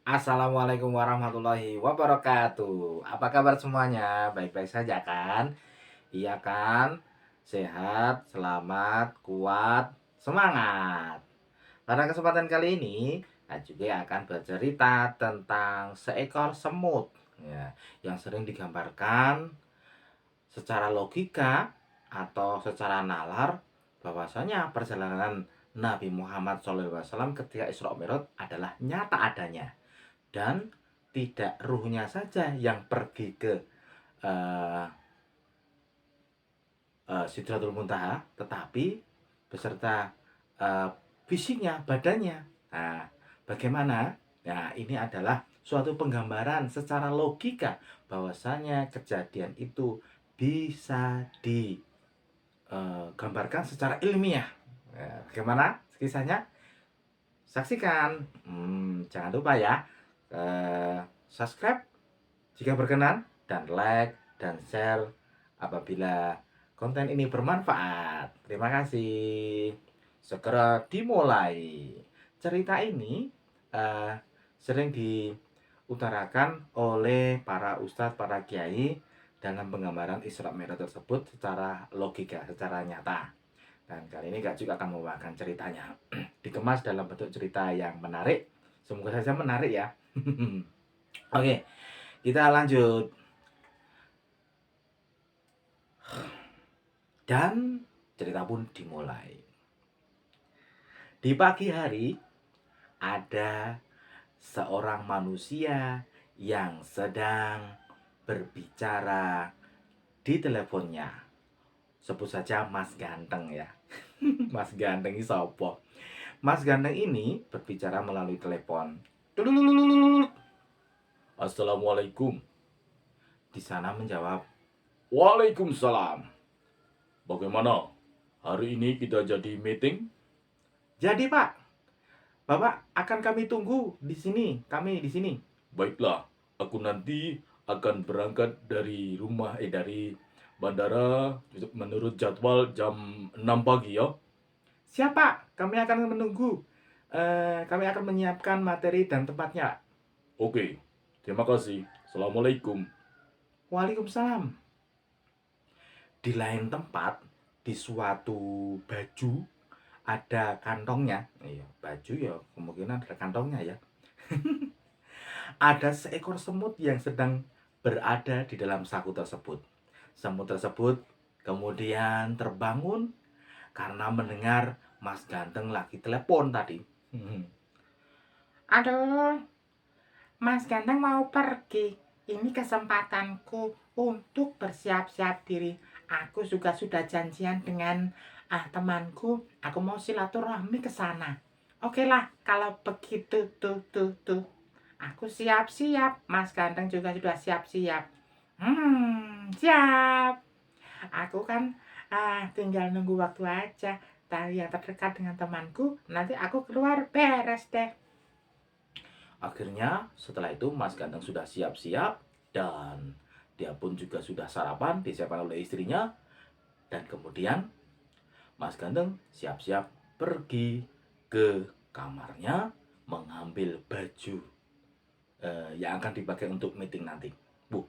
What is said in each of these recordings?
Assalamualaikum warahmatullahi wabarakatuh. Apa kabar semuanya? Baik-baik saja kan? Iya kan? Sehat, selamat, kuat, semangat. Pada kesempatan kali ini, juga akan bercerita tentang seekor semut ya, yang sering digambarkan secara logika atau secara nalar bahwasanya perjalanan Nabi Muhammad SAW ketika Isra Mi'raj adalah nyata adanya dan tidak ruhnya saja yang pergi ke uh, Sidratul Muntaha, tetapi beserta uh, fisiknya, badannya. Nah, bagaimana? Nah, ini adalah suatu penggambaran secara logika bahwasanya kejadian itu bisa digambarkan secara ilmiah. Nah, bagaimana kisahnya? Saksikan. Jangan lupa ya, subscribe jika berkenan, dan like dan share apabila konten ini bermanfaat. Terima kasih. Segera dimulai. Cerita ini uh, sering diutarakan oleh para ustadz, para kiai dalam penggambaran Isra Mi'raj tersebut secara logika, secara nyata. Dan kali ini Kak juga akan membawakan ceritanya. Dikemas dalam bentuk cerita yang menarik. Semoga saja menarik ya. Oke, kita lanjut. Dan cerita pun dimulai. Di pagi hari, ada seorang manusia yang sedang berbicara di teleponnya. Sebut saja Mas Ganteng ya. Mas Ganteng ini sopo? Mas Ganteng ini berbicara melalui telepon. Assalamualaikum. Di sana menjawab, Waalaikumsalam. Bagaimana? Hari ini kita jadi meeting? Jadi, Pak. Bapak akan kami tunggu di sini. Kami di sini. Baiklah, aku nanti akan berangkat dari dari bandara menurut jadwal jam 6 pagi ya. Siap, Pak. Kami akan menunggu. Kami akan menyiapkan materi dan tempatnya. Oke, terima kasih. Assalamualaikum. Waalaikumsalam. Di lain tempat, di suatu baju ada kantongnya. Iya, baju ya kemungkinan ada kantongnya ya. Ada seekor semut yang sedang berada di dalam saku tersebut. Semut tersebut kemudian terbangun karena mendengar Mas Ganteng lagi telepon tadi. Aduh, Mas Ganteng mau pergi. Ini kesempatanku untuk bersiap-siap diri. Aku juga sudah janjian dengan temanku. Aku mau silaturahmi ke sana. Oke lah, kalau begitu tuh. Aku siap-siap. Mas Ganteng juga sudah siap-siap. Siap. Aku kan tinggal nunggu waktu aja. Tadi yang terdekat dengan temanku. Nanti aku keluar beres deh. Akhirnya setelah itu Mas Ganteng sudah siap-siap dan dia pun juga sudah sarapan disiapkan oleh istrinya. Dan kemudian Mas Ganteng siap-siap pergi ke kamarnya mengambil baju yang akan dipakai untuk meeting nanti.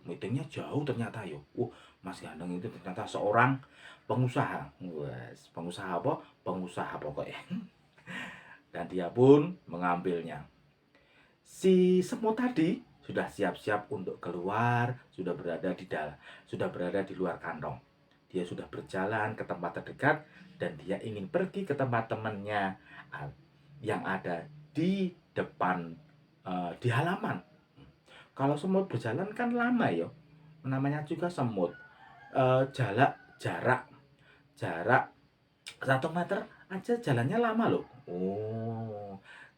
Meetingnya jauh ternyata yo. Mas Ganteng itu ternyata seorang pengusaha. Pengusaha apa? Pengusaha pokoknya. Dan dia pun mengambilnya. Si semut tadi sudah siap-siap untuk keluar, sudah berada di luar kantong. Dia sudah berjalan ke tempat terdekat dan dia ingin pergi ke tempat temannya yang ada di depan di halaman. Kalau semut berjalan kan lama ya. Namanya juga semut. Jarak 1 meter aja jalannya lama loh.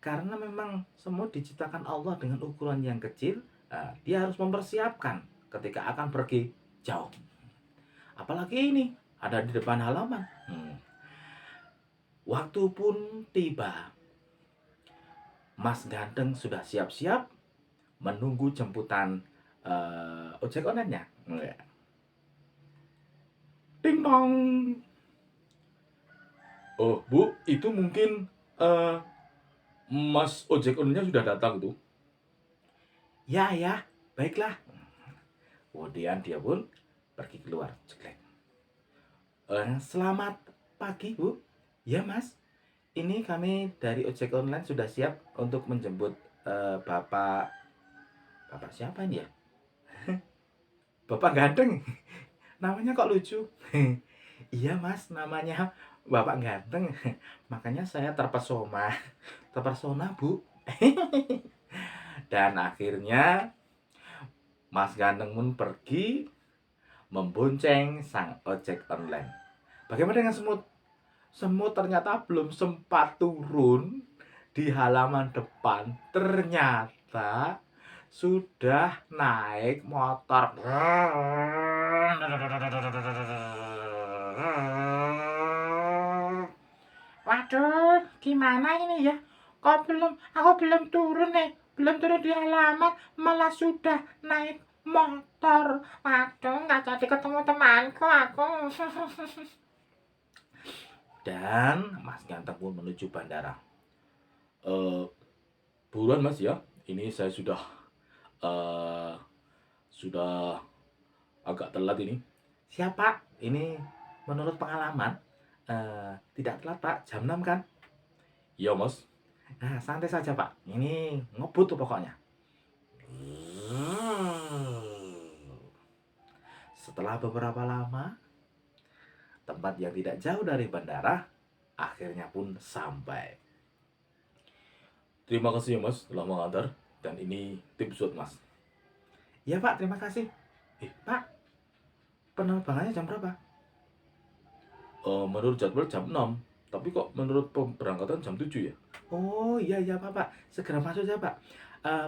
Karena memang semut diciptakan Allah dengan ukuran yang kecil, dia harus mempersiapkan ketika akan pergi jauh. Apalagi ini ada di depan halaman. Waktu pun tiba. Mas Ganteng sudah siap-siap menunggu jemputan ojek online-nya. Ding dong. Oh, Bu, itu mungkin Mas ojek online-nya sudah datang tuh. Ya, ya, baiklah. Kemudian dia pun pergi keluar. Ceklek. Selamat pagi, Bu. Ya, Mas. Ini kami dari ojek online sudah siap untuk menjemput Bapak. Bapak siapa ini ya? Bapak ganteng. Namanya kok lucu. Iya, Mas, namanya Bapak ganteng. Makanya saya terpesona. Terpesona, Bu. Dan akhirnya Mas Ganteng pun pergi membonceng sang ojek online. Bagaimana dengan semut? Semut ternyata belum sempat turun di halaman depan. Ternyata sudah naik motor. Waduh, gimana ini ya? Aku belum turun nih. Belum turun di halaman, malah sudah naik motor. Waduh, nggak jadi ketemu temanku aku. Dan Mas Ganteng pun menuju bandara. Eh, Buruan Mas ya, ini saya eh, sudah agak telat ini. Siapa? Ini menurut pengalaman tidak telat Pak, jam 6 kan? Iya Mas. Nah, santai saja Pak. Ini ngebut tuh pokoknya. Setelah beberapa lama, tempat yang tidak jauh dari bandara, akhirnya pun sampai. Terima kasih ya Mas telah mengantar. Dan ini tips buat Mas. Ya Pak, terima kasih. Pak, penerbangannya jam berapa? Menurut jadwal jam 6. Tapi kok menurut pemberangkatan jam 7 ya? Oh iya iya Bapak, segera masuk ya Pak.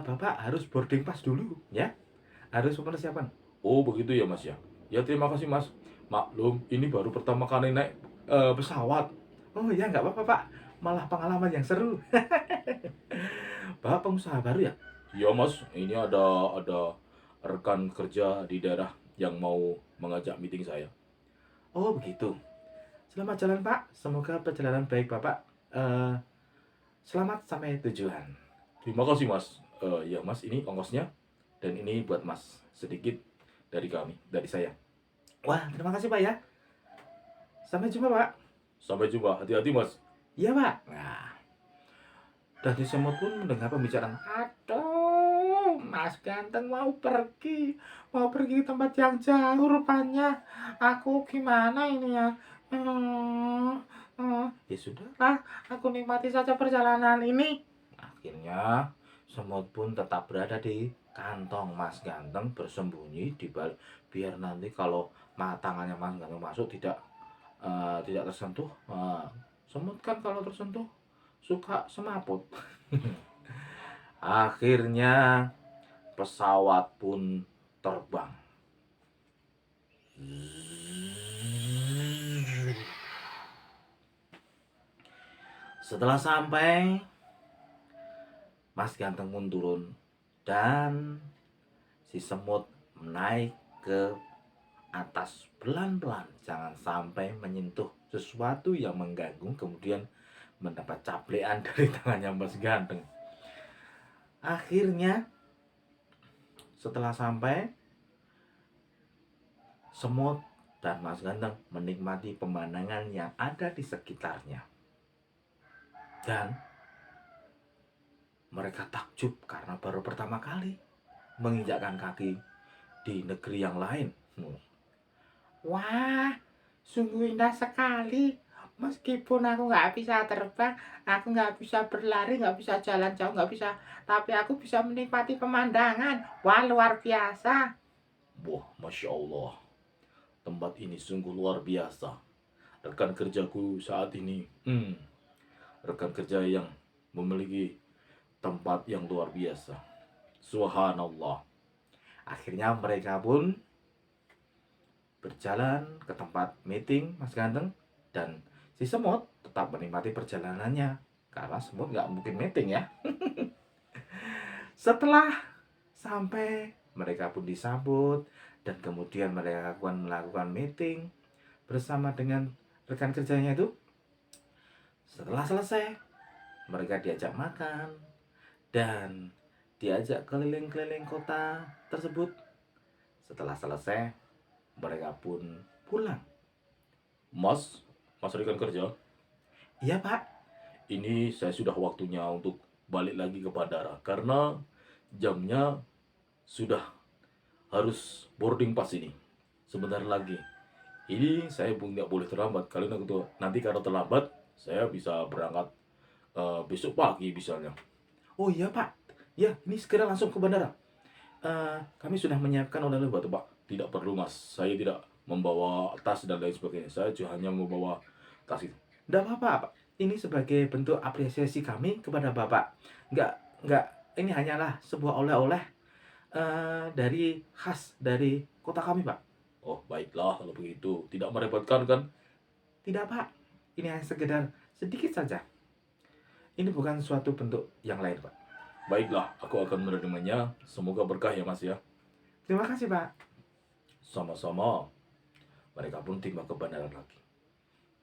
Bapak harus boarding pass dulu ya. Harus persiapan. Oh begitu ya Mas ya. Ya terima kasih Mas. Maklum, ini baru pertama kali naik pesawat. Oh iya nggak apa-apa Pak. Malah pengalaman yang seru. Bapak pengusaha baru ya? Iya Mas, ini ada rekan kerja di daerah yang mau mengajak meeting saya. Oh begitu. Selamat jalan Pak. Semoga perjalanan baik Bapak. Eh, Selamat sampai tujuan. Terima kasih Mas. Ya Mas, ini ongkosnya. Dan ini buat Mas sedikit dari kami, dari saya. Wah, terima kasih Pak ya. Sampai jumpa Pak. Sampai jumpa. Hati-hati Mas. Iya Pak. Nah, dan si semut pun mendengar pembicaraan. Aduh, Mas Ganteng mau pergi ke tempat yang jauh rupanya. Aku gimana ini ya? Ya sudahlah, aku nikmati saja perjalanan ini. Akhirnya semut pun tetap berada di kantong Mas Ganteng, bersembunyi di balik, biar nanti kalau tangannya Mas Ganteng masuk tidak tersentuh. Semut kan kalau tersentuh suka semaput. Akhirnya pesawat pun terbang. Setelah sampai, Mas Ganteng pun turun dan si semut naik ke atas pelan-pelan, jangan sampai menyentuh sesuatu yang mengganggu, kemudian mendapat caplean dari tangannya Mas Ganteng. Akhirnya setelah sampai, semut dan Mas Ganteng menikmati pemandangan yang ada di sekitarnya. Dan mereka takjub karena baru pertama kali menginjakkan kaki di negeri yang lain. Wah, sungguh indah sekali. Meskipun aku nggak bisa terbang, aku nggak bisa berlari, nggak bisa jalan jauh, nggak bisa, tapi aku bisa menikmati pemandangan. Wah, luar biasa. Wah, Masya Allah. Tempat ini sungguh luar biasa. Rekan kerjaku saat ini, rekan kerja yang memiliki tempat yang luar biasa. Subhanallah. Akhirnya mereka pun berjalan ke tempat meeting Mas Ganteng, dan si semut tetap menikmati perjalanannya karena semut nggak mungkin meeting ya. Setelah sampai, mereka pun disambut dan kemudian mereka melakukan meeting bersama dengan rekan kerjanya itu. Setelah selesai, mereka diajak makan dan diajak keliling-keliling kota tersebut. Setelah selesai, mereka pun pulang. Mas, Mas rekan kerja? Iya Pak. Ini saya sudah waktunya untuk balik lagi ke bandara karena jamnya sudah harus boarding pass ini. Sebentar lagi. Ini saya pun nggak boleh terlambat. Kalian nanti kalau terlambat, saya bisa berangkat besok pagi misalnya. Oh iya Pak. Ya, ini segera langsung ke bandara. Kami sudah menyiapkan oleh-oleh buat Pak. Tidak perlu Mas, saya tidak membawa tas dan lain sebagainya. Saya hanya membawa tas itu. Tidak apa-apa Pak. Ini sebagai bentuk apresiasi kami kepada Bapak. Enggak. Ini hanyalah sebuah oleh-oleh dari khas dari kota kami Pak. Oh baiklah kalau begitu. Tidak merepotkan kan? Tidak Pak. Ini hanya sekedar sedikit saja. Ini bukan suatu bentuk yang lain Pak. Baiklah, aku akan menerimanya. Semoga berkah ya Mas ya. Terima kasih Pak. Sama-sama. Mereka pun tiba ke bandara lagi.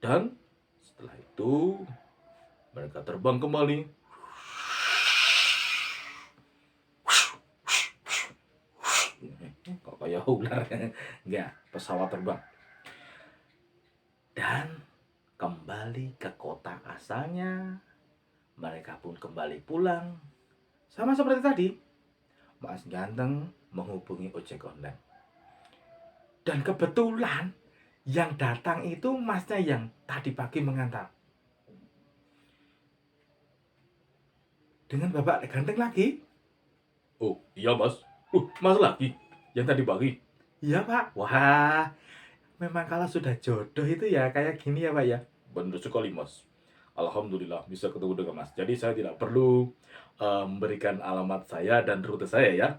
Dan setelah itu mereka terbang kembali. Kok kayak ular? Enggak, pesawat terbang. Dan kembali ke kota asalnya. Mereka pun kembali pulang. Sama seperti tadi, Mas Ganteng menghubungi ojek online. Dan kebetulan yang datang itu masnya yang tadi pagi mengantar. Dengan Bapak Ganteng lagi? Oh iya Mas. Mas lagi? Yang tadi pagi? Iya Pak. Wah, memang kalau sudah jodoh itu ya kayak gini ya Pak ya. Benar sekali Mas. Alhamdulillah bisa ketemu dengan Mas. Jadi saya tidak perlu memberikan alamat saya dan rute saya ya.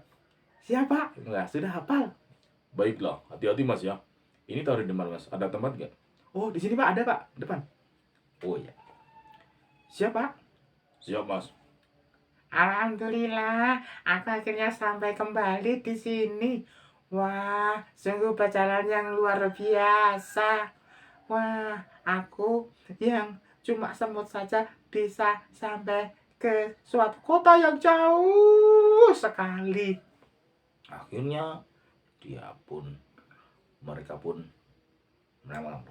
Siapa? Enggak, sudah hafal. Baiklah, hati-hati Mas ya. Ini taruh di mana Mas? Ada tempat nggak? Oh, di sini Pak, ada Pak, depan. Oh iya. Siap Pak? Siap Mas. Alhamdulillah, aku akhirnya sampai kembali di sini. Wah, sungguh perjalanan yang luar biasa. Wah, aku yang cuma semut saja bisa sampai ke suatu kota yang jauh sekali. Akhirnya mereka pun menemukan.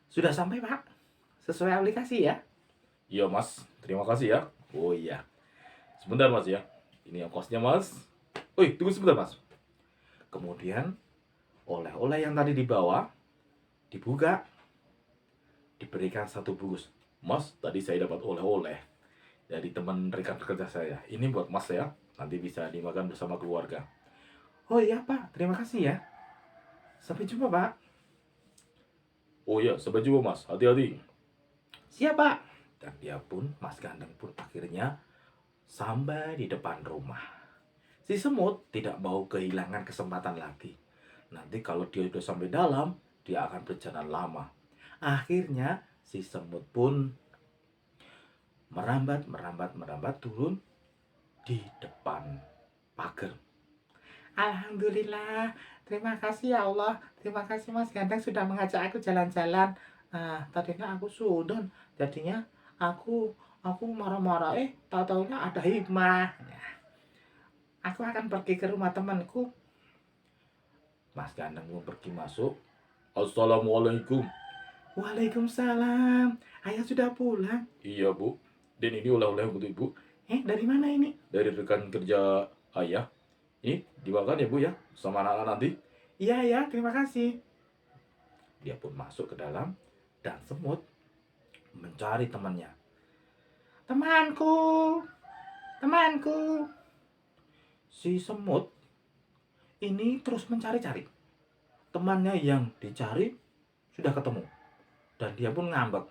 Sudah sampai Pak, sesuai aplikasi ya. Iya Mas, terima kasih ya. Oh iya, sebentar Mas ya. Ini ongkosnya Mas. Woi, tunggu sebentar Mas. Kemudian oleh-oleh yang tadi dibawa dibuka, diberikan satu bungkus. Mas, tadi saya dapat oleh-oleh dari teman rekan kerja saya. Ini buat Mas ya, nanti bisa dimakan bersama keluarga. Oh iya Pak, terima kasih ya. Sampai jumpa Pak. Oh iya, sampai jumpa Mas, hati-hati. Siap Pak. Dan dia pun, Mas Ganteng pun akhirnya sampai di depan rumah. Si semut tidak mau kehilangan kesempatan lagi. Nanti kalau dia sudah sampai dalam, dia akan berjalan lama. Akhirnya si semut pun merambat turun di depan pagar. Alhamdulillah, terima kasih ya Allah. Terima kasih Mas Ganteng sudah mengajak aku jalan-jalan. Tadinya aku sudon, jadinya aku marah-marah. Tahu-taunya ada hikmah. Aku akan pergi ke rumah temanku. Mas Ganteng pun pergi masuk. Assalamualaikum. Waalaikumsalam. Ayah sudah pulang? Iya Bu. Dan ini oleh-oleh untuk Ibu. Dari mana ini? Dari rekan kerja Ayah. Ini dimakan ya Bu ya, sama anak-anak nanti. Iya ya, terima kasih. Dia pun masuk ke dalam dan semut mencari temannya. Temanku. Si semut ini terus mencari-cari. Temannya yang dicari sudah ketemu. Dan dia pun ngambek.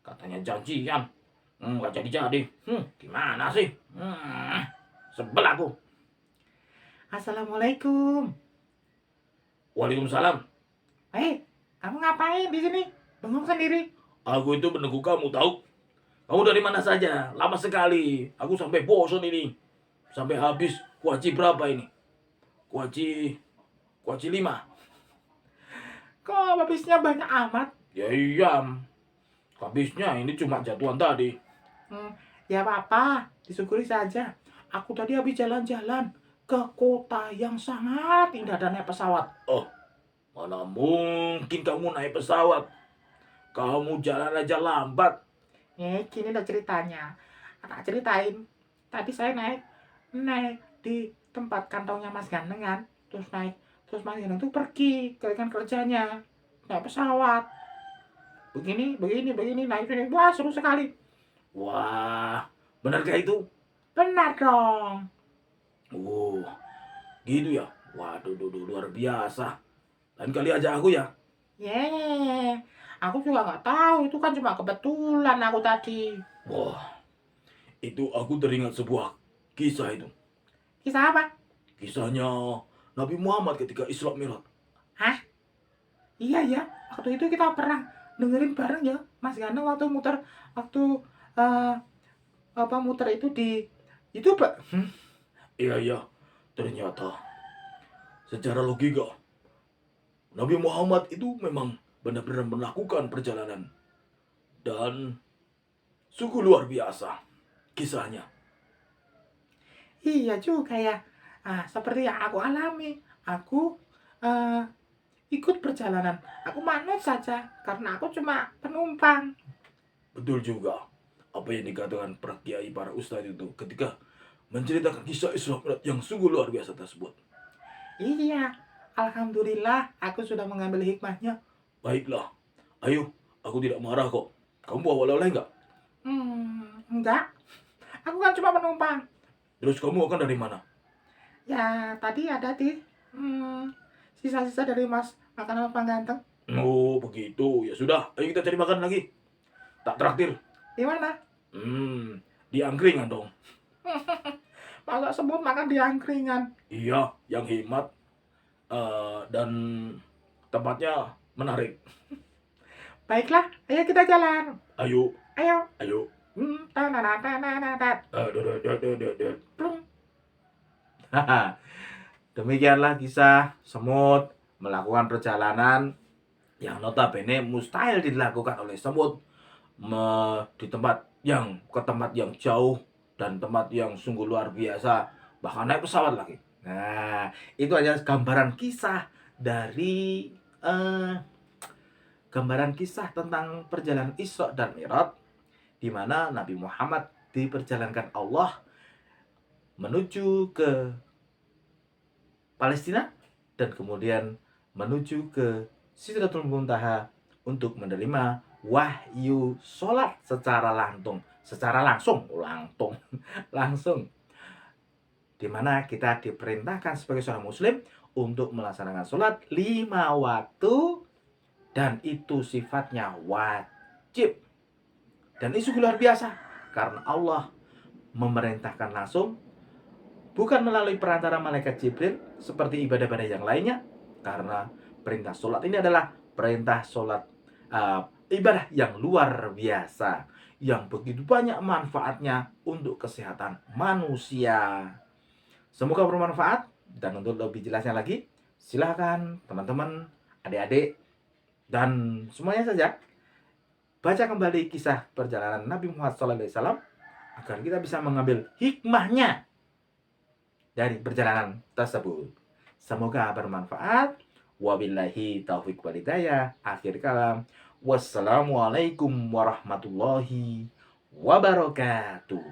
Katanya janjian. Gak jadi-jadi. Gimana sih? Sebel aku. Assalamualaikum. Waalaikumsalam. Kamu ngapain di sini? Bengong sendiri. Aku itu menunggu kamu tahu. Kamu dari mana saja? Lama sekali. Aku sampai bosan ini. Sampai habis kuaci berapa ini? Kuaci 5. Kok habisnya banyak amat? Ya iya, habisnya ini cuma jatuhan tadi. Ya apa-apa, disyukuri saja. Aku tadi habis jalan-jalan ke kota yang sangat indah dan naik pesawat. Oh, mana mungkin kamu naik pesawat? Kamu jalan aja lambat. Gini loh ceritanya. Tak ceritain. Tadi saya naik di tempat kantongnya Mas Ganteng kan. Terus Mas Ganteng tuh pergi ke rekan kerjanya. Naik pesawat. Begini, naik sini. Wah, seru sekali. Wah, benarkah itu? Benar dong. Oh, gitu ya. Waduh, luar biasa. Lain kali aja aku ya. Yeay. Aku juga nggak tahu. Itu kan cuma kebetulan aku tadi. Wah, itu aku teringat sebuah kisah itu. Kisah apa? Kisahnya Nabi Muhammad ketika Isra Mi'raj. Hah? Iya ya. Waktu itu kita pernah dengerin bareng ya. Mas Ganteng waktu eh, muter itu di YouTube. Iya, ternyata secara logika Nabi Muhammad itu memang benar-benar melakukan perjalanan dan sungguh luar biasa kisahnya. Iya juga ya. Seperti yang aku alami. Aku eh, ikut perjalanan. Aku manut saja karena aku cuma penumpang. Betul juga apa yang dikatakan para kiai, para ustadz itu ketika menceritakan kisah Isra Mi'raj yang sungguh luar biasa tersebut. Iya. Alhamdulillah aku sudah mengambil hikmahnya. Baiklah, ayo, aku tidak marah kok. Kamu bawa oleh-oleh nggak? Enggak. Aku kan cuma penumpang. Terus kamu akan dari mana? Ya, tadi ada sisa-sisa dari makanan Pak Ganteng. Oh, begitu. Ya sudah, ayo kita cari makan lagi. Tak traktir. Di mana? Di angkringan dong. Masa sebut makan di angkringan? Iya, yang hemat dan tempatnya menarik. Baiklah, ayo kita jalan. Ayo. Ayo. Plung. Demikianlah kisah semut melakukan perjalanan yang notabene mustahil dilakukan oleh semut ke tempat yang jauh dan tempat yang sungguh luar biasa, bahkan naik pesawat lagi. Nah, itu hanya gambaran kisah dari gambaran kisah tentang perjalanan Isra dan Mi'raj, di mana Nabi Muhammad diperjalankan Allah menuju ke Palestina dan kemudian menuju ke Sidratul Muntaha untuk menerima wahyu sholat secara langsung, di mana kita diperintahkan sebagai seorang muslim untuk melaksanakan sholat 5 waktu, dan itu sifatnya wajib. Dan itu luar biasa karena Allah memerintahkan langsung, bukan melalui perantara malaikat Jibril seperti ibadah-ibadah yang lainnya, karena perintah sholat ini adalah perintah sholat ibadah yang luar biasa, yang begitu banyak manfaatnya untuk kesehatan manusia. Semoga bermanfaat, dan untuk lebih jelasnya lagi, silakan teman-teman, adik-adik, dan semuanya saja baca kembali kisah perjalanan Nabi Muhammad SAW agar kita bisa mengambil hikmahnya dari perjalanan tersebut. Semoga bermanfaat. Wabillahi taufiq wal hidayah. Akhir kalam. Wassalamualaikum warahmatullahi wabarakatuh.